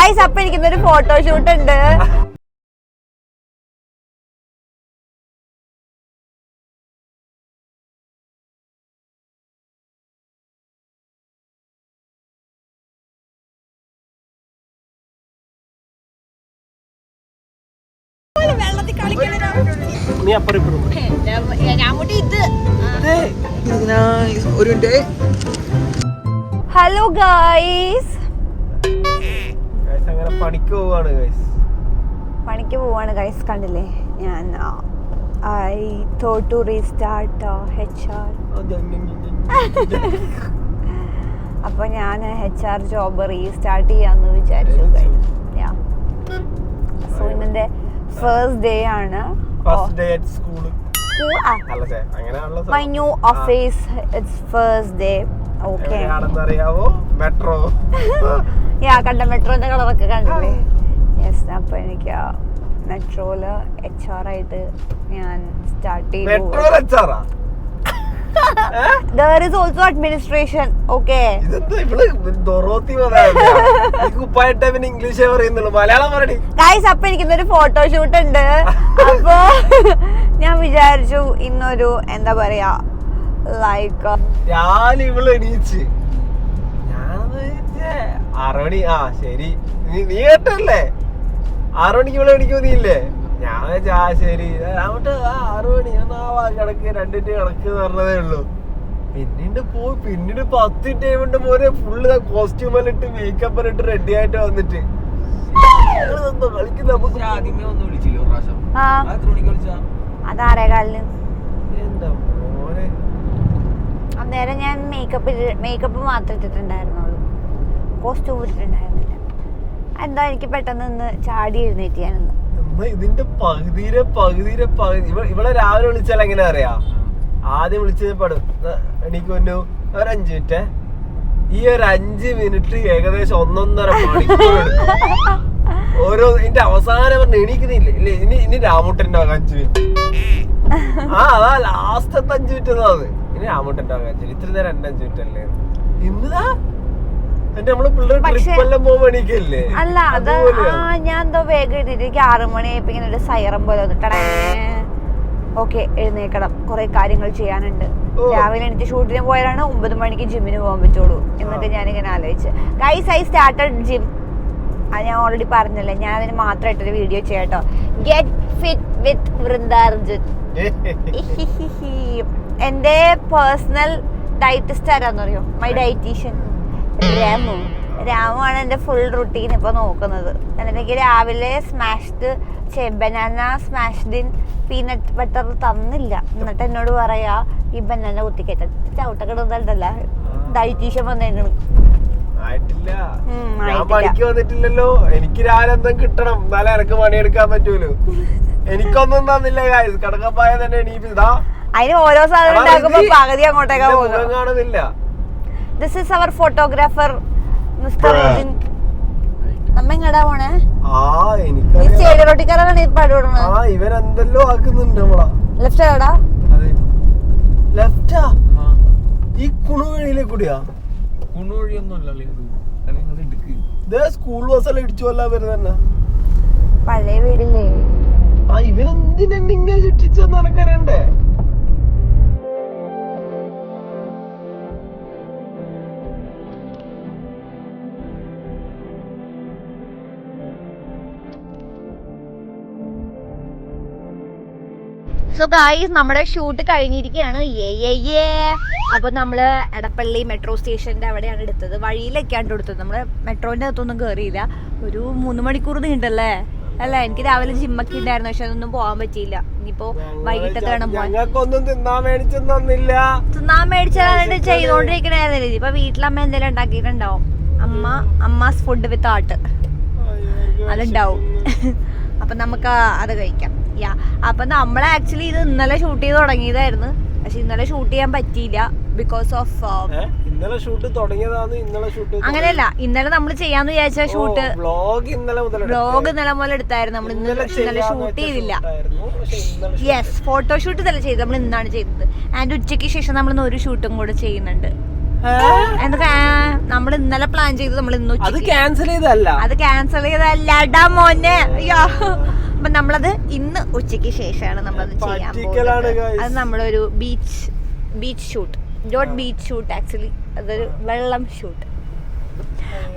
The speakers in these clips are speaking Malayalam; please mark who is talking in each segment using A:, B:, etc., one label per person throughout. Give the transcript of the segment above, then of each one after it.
A: ഗൈസ് അപ്പൊ എനിക്കിന്നൊരു ഫോട്ടോഷൂട്ട് ഉണ്ട്. ഹലോ ഗൈസ്,
B: പണിക്ക്
A: പോവാണ് ഗൈസ്. കണ്ടില്ലേ, ഞാൻ I thought to restart HR. അപ്പൊ ഞാൻ HR ജോബ് റീസ്റ്റാർട്ട് ചെയ്യാന്ന് വിചാരിച്ചു. സോ ഇന്നെ ഫസ്റ്റ് ഡേ ആണ്. My new office, it's first day. Okay.
B: Metro
A: കണ്ട മെട്രോന്റെ കളറൊക്കെ കണ്ടില്ലേ? യെസ്. അപ്പൊ എനിക്ക് മെട്രോയില് HR ആയിട്ട് ഞാൻ സ്റ്റാർട്ട് ചെയ്തു. There is also administration. Okay. Guys, അപ്പൊ എനിക്കിന്നൊരു ഫോട്ടോഷൂട്ട് ഉണ്ട്. അപ്പൊ ഞാൻ വിചാരിച്ചു ഇന്നൊരു എന്താ പറയാ ലൈക്ക്
B: ഇവള് എണീച്ച് 6 മണി. ശരി, നീ കേട്ടല്ലേ 6 മണിക്ക് ഇവള് എണീക്കോ നീയില്ലേ? ഞാൻ ശരി 6 മണി കിടക്ക് 2 മിനിറ്റ് കിടക്ക് പറഞ്ഞതേ ഉള്ളൂ. പിന്നീട് 10 ടൈമുണ്ട് മോനെ ഫുള്ള് കോസ്റ്റ്യൂമെല്ലാം ഇട്ട് മേക്കപ്പ് ഇട്ട് റെഡി ആയിട്ട് വന്നിട്ട് കളിക്കുന്ന. നമുക്ക് ആദ്യമേ ഒന്ന് വിളിച്ചില്ലോ പ്രാവശ്യം.
A: അതാരേകാലിന്
B: എന്താ മോനെ
A: അന്നേരം ഞാൻ മേക്കപ്പ് മാത്രം ഇട്ടിട്ടുണ്ടായിരുന്നുള്ളൂ, കോസ്റ്റ്യൂം ഇട്ടിട്ടുണ്ടായിരുന്നില്ല. എന്താ എനിക്ക് പെട്ടെന്ന് ഇന്ന് ചാടി എഴുന്നേറ്റ് ഞാനിന്ന്.
B: ഇതിന്റെ പകുതിയിലെ ഇവിടെ രാവിലെ വിളിച്ചാൽ എങ്ങനെ അറിയാ? ആദ്യം വിളിച്ചത് എനിക്ക് ഒരു 5 മിനിറ്റ്. ഈ ഒരു 5 മിനിറ്റ് ഏകദേശം 1.5 മണിക്കൂർ ഓരോ. ഇതിന്റെ അവസാനം പറഞ്ഞ എണീക്കുന്നില്ല. ഇനി രാമൂട്ടന്റെ 5 മിനിറ്റ്. അതാ ലാസ്റ്റത്തെ 5 മിനിറ്റ് അത്. ഇനി രാമൂട്ടന്റെ 5 മിനിറ്റ്. ഇത്ര നേരം 5 മിനിറ്റ് അല്ലേ ഇന്നതാ നമ്മള് പിള്ളേർ ട്രിപ്പെല്ലാം പോകുമ്പോ എണീക്കല്ലേ?
A: അല്ല, അത് ഞാൻ എന്തോ വേഗം എഴുന്നേറ്റ് 6 മണിയായപ്പോ ഇങ്ങനെ ഒരു സൈറം പോലെ വന്നിട്ടേ ഓക്കെ എഴുന്നേക്കണം, കുറെ കാര്യങ്ങൾ ചെയ്യാനുണ്ട്. രാവിലെ എനിക്ക് ഷൂട്ടിന് പോയാലാണ് 9 മണിക്ക് ജിമ്മിന് പോകാൻ പറ്റുള്ളൂ. എന്നിട്ട് ഞാനിങ്ങനെ ആലോചിച്ച് ഗൈസ് ഐ സ്റ്റാർട്ടഡ് ജിം. അത് ഞാൻ ഓൾറെഡി പറഞ്ഞല്ലേ, ഞാൻ അതിന് മാത്രമായിട്ടൊരു വീഡിയോ ചെയ്യാട്ടോ. ഗെറ്റ് ഫിറ്റ് വിത്ത് വൃന്ദാർജുൻ. എന്റെ പേഴ്സണൽ ഡയറ്റിസ്റ്റ് ആരാന്ന് അറിയോ? മൈ ഡയറ്റീഷ്യൻ രാമു ആണ് എന്റെ ഫുൾ റുട്ടീൻ ഇപ്പൊ നോക്കുന്നത്. എന്നിട്ട് രാവിലെ smashed banana smashed in peanut butter തന്നില്ല. എന്നിട്ട് എന്നോട് പറയാ ഈ ബനാന കുത്തിക്കയറ്റ ചവിട്ടൊക്കെ ഇടുന്നതല്ല. ഡയറ്റീഷ്യൻ വന്നേക്കണ്.
B: വന്നിട്ടില്ലല്ലോ. എനിക്ക് രാവിലെ എന്തെങ്കിലും കിട്ടണം, എന്നാലേ എനക്ക് പണിയെടുക്കാൻ പറ്റൂലോ. എനിക്കൊന്നും തന്നില്ല. കടക്കപ്പായ തന്നെ എണീപ്പിതാ.
A: അതിന് ഓരോ സാധനം ഉണ്ടാക്കുമ്പോ പകുതി അങ്ങോട്ടേക്കാ പോകുന്നത്.
B: കാണുന്നില്ല.
A: This is our photographer, Mr. Rudin. നമ്മ എങ്ങടാ പോണേ? ഈ സ്റ്റേഡിയം റോട്ടിക്കാരാണ് ഈ പാടുപെടുന്നത്.
B: ഇവരെന്തെല്ലോ ആക്കുന്നുണ്ട്.
A: ലെഫ്റ്റ് ആടാ?
B: ലെഫ്റ്റാ? ഈ കുണുവഴിയിലെ കൂടിയാ? കുണുവഴിയൊന്നും സ്കൂൾ ബസ്സെല്ലാം ഇടിച്ചു കൊല്ലാ വരുന്ന
A: പഴയ വീടില്ലേ?
B: ഇവരെന്തിനെന്നെ ഇങ്ങനെ ചുറ്റിച്ചെന്ന് നടക്കാനുണ്ടേ?
A: സോ ഗായ്സ്, നമ്മുടെ ഷൂട്ട് കഴിഞ്ഞിരിക്കുകയാണ്. അപ്പൊ നമ്മള് എടപ്പള്ളി മെട്രോ സ്റ്റേഷന്റെ അവിടെയാണ് എടുത്തത്. വഴിയിലൊക്കെയാണ് എടുത്തത്. നമ്മള് മെട്രോന്റെ അകത്തൊന്നും കേറിയില്ല. ഒരു 3 മണിക്കൂർ നീണ്ടല്ലേ അല്ലേ? എനിക്ക് രാവിലെ ജിമ്മൊക്കെ ഉണ്ടായിരുന്നു, പക്ഷെ അതൊന്നും പോകാൻ പറ്റിയില്ല. ഇനിയിപ്പോ വൈകിട്ടൊക്കെ വേണം പോകാൻ.
B: തിന്നാൻ
A: മേടിച്ചാൽ ചെയ്തോണ്ടിരിക്കണായിരുന്നില്ല. ഇപ്പൊ വീട്ടിലമ്മ എന്തെങ്കിലും ഉണ്ടാക്കിയിട്ടുണ്ടാവും. അമ്മാസ് ഫുഡ് വിത്ത് ആർട്ട് അതുണ്ടാവും. അപ്പൊ നമുക്ക് അത് കഴിക്കാം. അപ്പൊ നമ്മൾ ആക്ച്വലി ഇത് ഇന്നലെ ഷൂട്ട് ചെയ്ത് തുടങ്ങിയതായിരുന്നു, പക്ഷെ ഇന്നലെ ഷൂട്ട് ചെയ്യാൻ പറ്റിയില്ല ബിക്കോസ് ഓഫ് അങ്ങനെയല്ല. ഇന്നലെ നമ്മൾ ചെയ്യാന്ന് വിചാരിച്ച ഷൂട്ട് വ്ലോഗ് ഇന്നലെ മുതൽ എടുത്തായിരുന്നു. നമ്മൾ ഇന്നലെ ഷൂട്ട് ചെയ്തില്ല. യെസ്, ഫോട്ടോഷൂട്ട് ഇന്നലെ ചെയ്ത് നമ്മൾ ഇന്നാണ് ചെയ്തത്. ആൻഡ് ഉച്ചയ്ക്ക് ശേഷം നമ്മൾ ഒരു ഷൂട്ടും കൂടെ ചെയ്യുന്നുണ്ട്. എന്തൊക്കെ നമ്മൾ ഇന്നലെ പ്ലാൻ ചെയ്ത് നമ്മൾ ഇന്ന്
B: അത് ക്യാൻസൽ ചെയ്തല്ല,
A: അത് ക്യാൻസൽ ചെയ്തല്ലടാ മോനെ. അയ്യോ, അപ്പൊ നമ്മളത് ഇന്ന് ഉച്ചക്ക് ശേഷമാണ് നമ്മളത് ചെയ്യാൻ പോകുന്നത്. അത് നമ്മളൊരു beach shoot, not beach shoot actually, അതൊരു വെള്ളം ഷൂട്ട്.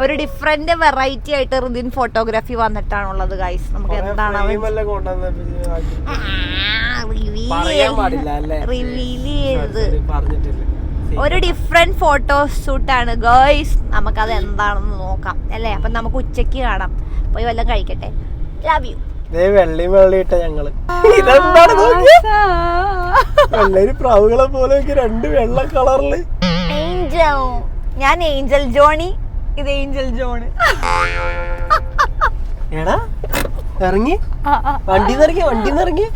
A: ഒരു ഡിഫറെന്റ് വെറൈറ്റി ആയിട്ട് റിദിൻ ഫോട്ടോഗ്രാഫി വന്നിട്ടാണുള്ളത് ഗൈസ്. നമുക്ക് എന്താണ് റിവീൽ ചെയ്ത് ഒരു ഡിഫറെന്റ് ഫോട്ടോ ഷൂട്ടാണ് ഗൈസ്. നമുക്കത് എന്താണെന്ന് നോക്കാം അല്ലേ? അപ്പൊ നമുക്ക് ഉച്ചക്ക് കാണാം. പോയി വല്ലതും കഴിക്കട്ടെ. Love you.
B: വെള്ളയും വെള്ളയിട്ട ഞങ്ങള് വെള്ളരി പ്രാവുകളെ പോലെ രണ്ട് വെള്ള കളറില്.
A: ഏഞ്ചൽ, ഞാൻ ഏഞ്ചൽ ജോണി, ഇത് ഏഞ്ചൽ ജോണ്.
B: എടാ ഇറങ്ങി വണ്ടിന്നിറങ്ങി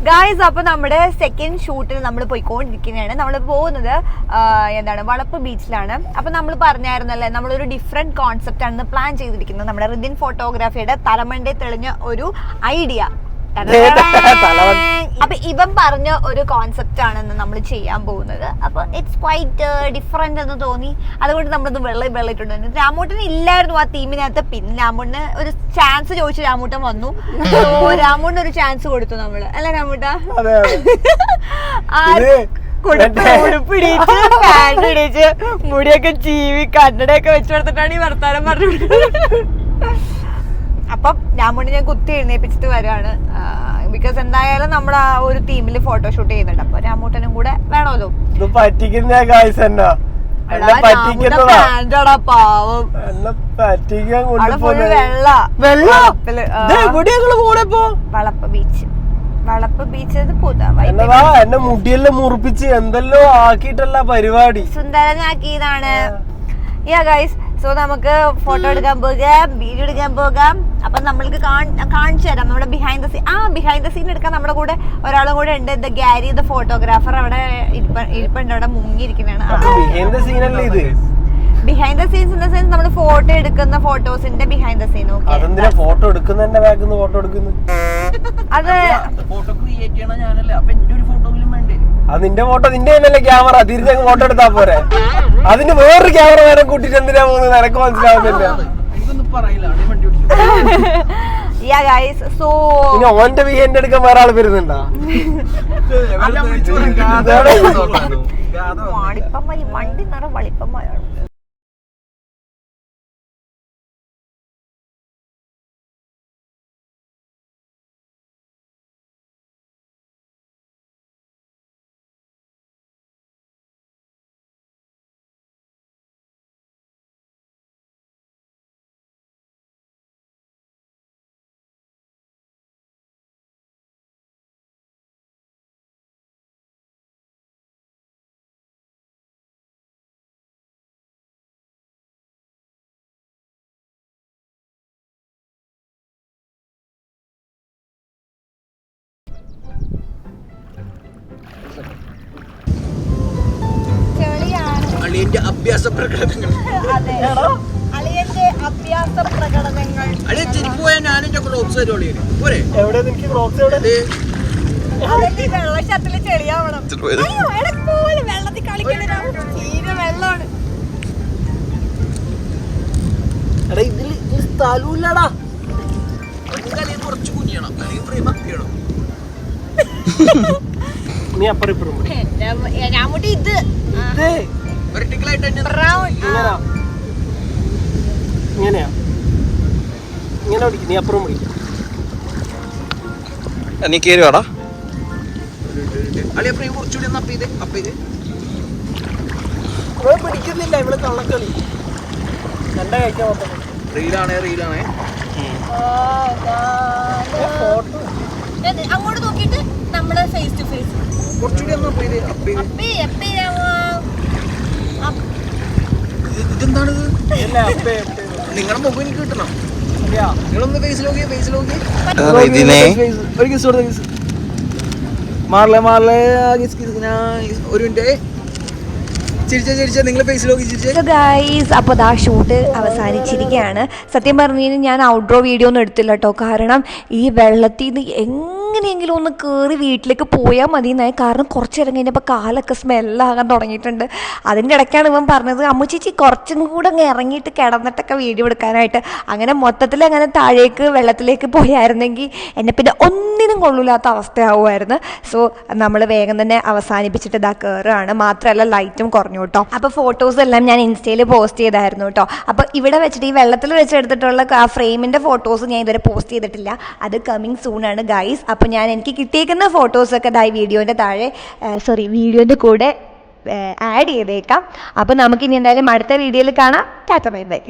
A: ഗായ്സ്. അപ്പൊ നമ്മുടെ സെക്കൻഡ് ഷൂട്ടിൽ നമ്മൾ പോയിക്കൊണ്ടിരിക്കുന്നതാണ്. നമ്മൾ പോകുന്നത് എന്താണ്, വളപ്പ് ബീച്ചിലാണ്. അപ്പൊ നമ്മൾ പറഞ്ഞായിരുന്നല്ലേ, നമ്മളൊരു ഡിഫറെന്റ് കോൺസെപ്റ്റ് ആണ് പ്ലാൻ ചെയ്തിരിക്കുന്നത്. നമ്മുടെ റിദിൻ ഫോട്ടോഗ്രാഫിയുടെ തലമണ്ടേ തെളിഞ്ഞ ഒരു ഐഡിയ. അപ്പൊ ഇവൻ പറഞ്ഞ ഒരു കോൺസെപ്റ്റ് ആണെന്ന് നമ്മൾ ചെയ്യാൻ പോകുന്നത്. അപ്പൊ ഇറ്റ്സ് ക്വൈറ്റ് ഡിഫറെന്റ് എന്ന് തോന്നി. അതുകൊണ്ട് നമ്മളത് വെള്ളയിട്ടുണ്ടായിരുന്നു. രാമൂട്ടൻ ഇല്ലായിരുന്നു ആ തീമിനകത്ത്. പിന്നെ രാമൂട്ടന് ഒരു ചാൻസ് ചോദിച്ചു, രാമൂട്ടൻ വന്നു. രാമൂട്ടന് ഒരു ചാൻസ് കൊടുത്തു നമ്മള്, അല്ല രാമൂട്ട? ഉടുപ്പിടിച്ച് പാൻഡിടിച്ച് മുടിയൊക്കെ ചീവി കണ്ണടയൊക്കെ വെച്ച് കൊടുത്തിട്ടാണ് ഈ വർത്താനം പറഞ്ഞു. അപ്പം രാമൂട്ടിനെ ഞാൻ കുത്തി എഴുന്നേപ്പിച്ചിട്ട് വരാണ്. ബിക്കോസ് എന്തായാലും നമ്മൾ ആ ഒരു തീമിൽ ഫോട്ടോഷൂട്ട് ചെയ്യുന്നുണ്ട്. അപ്പൊ രാമൂട്ടനും കൂടെ വേണമല്ലോ. വളപ്പ് ബീച്ച്
B: എന്നെ മുടിയെല്ലാം മുറിപ്പിച്ച് എന്തെല്ലോ ആക്കിയിട്ടല്ല പരിപാടി,
A: സുന്ദരനാക്കിയതാണ്. യാ ഗൈസ്, സോ നമുക്ക് ഫോട്ടോ എടുക്കാൻ പോകാം, വീഡിയോ എടുക്കാൻ പോകാം. അപ്പൊ നമ്മൾക്ക് കാണിച്ചു തരാം നമ്മുടെ ബിഹൈൻഡ് ദ സീൻ എടുക്കാൻ നമ്മുടെ കൂടെ ഒരാളും കൂടെ ഉണ്ട്. ദ ഗാരി, ദ ഫോട്ടോഗ്രാഫർ അവിടെ ഇരിപ്പുണ്ട്, അവിടെ മുങ്ങിയിരിക്കുന്നതാണ്. Behind the scenes in the sense നമ്മൾ ഫോട്ടോ എടുക്കുന്ന ഫോട്ടോസിന്റെ ബിഹൈൻഡ് ദ സീൻ.
B: ഫോട്ടോ എടുക്കുന്നതിന്റെ ബാക്കിന്ന് ഫോട്ടോ എടുക്കുന്നു.
A: അത്
C: ഫോട്ടോ ക്രിയേറ്റ് ചെയ്യണ ഞാനല്ലേ, അപ്പൊ എന്റെ ഒരു ഫോട്ടോയിലും വേണ്ടേ?
B: അത് നിന്റെ ഫോട്ടോ, നിന്റെ തന്നെയല്ലേ ക്യാമറ, തിരിച്ചങ്ങ് ഫോട്ടോ എടുത്താ പോരെ. അതിന് വേറൊരു ക്യാമറ നേരെ കൂട്ടിട്ട് എന്തിനാ പോകുന്നത് എനക്ക് മനസ്സിലാവുന്നില്ല.
C: എനിക്കൊന്നും പറയില്ല, വണ്ടി ഓടിച്ചു.
B: ഇനി ഓന്റെ ബിഹൈൻഡ് എടുക്കാൻ വേറെ ആള് വരുന്നുണ്ടാ?
A: വണ്ടി നിറ വളിപ്പന്മാരാണ്.
C: അളിയന്റെ അഭ്യാസ പ്രകടനങ്ങൾ. അളിയൻ ചെരുപ്പ് പോയാൽ ഞാനും ക്രോക്സ് തരും അളിയന് പോരെ.
A: വെള്ളത്തിൽ ചെളിയാവണം, വെള്ളത്തിൽ കളിക്കുന്ന വെള്ളമാണ്.
B: സ്ഥലൂല്ലടാ,
C: കുറച്ച് കുഞ്ഞണം, അല്ലെങ്കിൽ ഫ്രെയിം ആക്കണം.
B: നീ അപ്പുറം
A: രാമുട്ടി ഇത്
B: ഇങ്ങനെയാ, ഇങ്ങനെ ഓടിക്കും. നീ അപ്പുറം പിടിക്കും.
C: നീ കേറി വാടാ. അളിയ ഫ്രെയിം കുറച്ചുകൂടി ഒന്ന് അപ്പ് ചെയ്ത്
B: പിടിക്കുന്നില്ല. ഇവിടെ കള്ളക്കളി എന്റെ കഴിക്കാൻ മൊത്തം
C: റീലാണേ.
B: ഫോട്ടോ
A: അങ്ങോട്ട് നോക്കിട്ട് നമ്മള് ഫേസ് ടു ഫേസ്
C: കുറച്ചുകൂടി ഒന്ന് അപ്പ് ചെയ്ത്. ഇതെന്താണിത്? നിങ്ങളുടെ മുഖം എനിക്ക് കിട്ടണം. നിങ്ങളൊന്ന് ഫേസ് നോക്കി ഒരു കിസ് കൊടുത്ത കിസ് മാറലേ ഒരു മിനിറ്റ്. ചിരിച്ച നിങ്ങൾ ഫേസ് നോക്കി ചിരിച്ചേ.
A: സോ ഗൈസ്, അപ്പോൾ ദാ ഷൂട്ട് അവസാനിച്ചിരിക്കുകയാണ്. സത്യം പറഞ്ഞു കഴിഞ്ഞാൽ ഞാൻ ഔട്ട്ഡോർ വീഡിയോ ഒന്നും എടുത്തില്ല കേട്ടോ. കാരണം ഈ വെള്ളത്തിൽ നിന്ന് എങ്ങനെയെങ്കിലും ഒന്ന് കയറി വീട്ടിലേക്ക് പോയാൽ മതി എന്നായി. കാരണം കുറച്ച് നേരം കഴിഞ്ഞപ്പോൾ കാലൊക്കെ സ്മെല്ലാകാൻ തുടങ്ങിയിട്ടുണ്ട്. അതിൻ്റെ ഇടയ്ക്കാണ് ഇവൻ പറഞ്ഞത് അമ്മച്ചേച്ചി കുറച്ചും കൂടെ അങ്ങ് ഇറങ്ങിയിട്ട് കിടന്നിട്ടൊക്കെ വീഡിയോ എടുക്കാനായിട്ട്. അങ്ങനെ മൊത്തത്തിൽ അങ്ങനെ താഴേക്ക് വെള്ളത്തിലേക്ക് പോയായിരുന്നെങ്കിൽ എന്നെ പിന്നെ ഒന്നിനും കൊള്ളില്ലാത്ത അവസ്ഥയാവുമായിരുന്നു. സോ നമ്മൾ വേഗം തന്നെ അവസാനിപ്പിച്ചിട്ട് ഇതാ കയറുകയാണ്. മാത്രമല്ല ലൈറ്റും കുറഞ്ഞു കേട്ടോ. അപ്പോൾ ഫോട്ടോസ് എല്ലാം ഞാൻ ഇൻസ്റ്റയിൽ പോസ്റ്റ് ചെയ്തായിരുന്നു കേട്ടോ. അപ്പോൾ ഇവിടെ വെച്ചിട്ട് ഈ വെള്ളത്തിൽ വെച്ചെടുത്തിട്ടുള്ള ആ ഫ്രെയിമിൻ്റെ ഫോട്ടോസ് ഞാൻ ഇതുവരെ പോസ്റ്റ് ചെയ്തിട്ടില്ല. അത് കമ്മിങ് സൂൺ ആണ് ഗൈസ്. അപ്പോൾ ഞാൻ എനിക്ക് കിട്ടിയേക്കുന്ന ഫോട്ടോസൊക്കെ ഇതായി വീഡിയോൻ്റെ കൂടെ ആഡ് ചെയ്തേക്കാം. അപ്പോൾ നമുക്കിനി എന്തായാലും അടുത്ത വീഡിയോയിൽ കാണാം. Tata bye bye.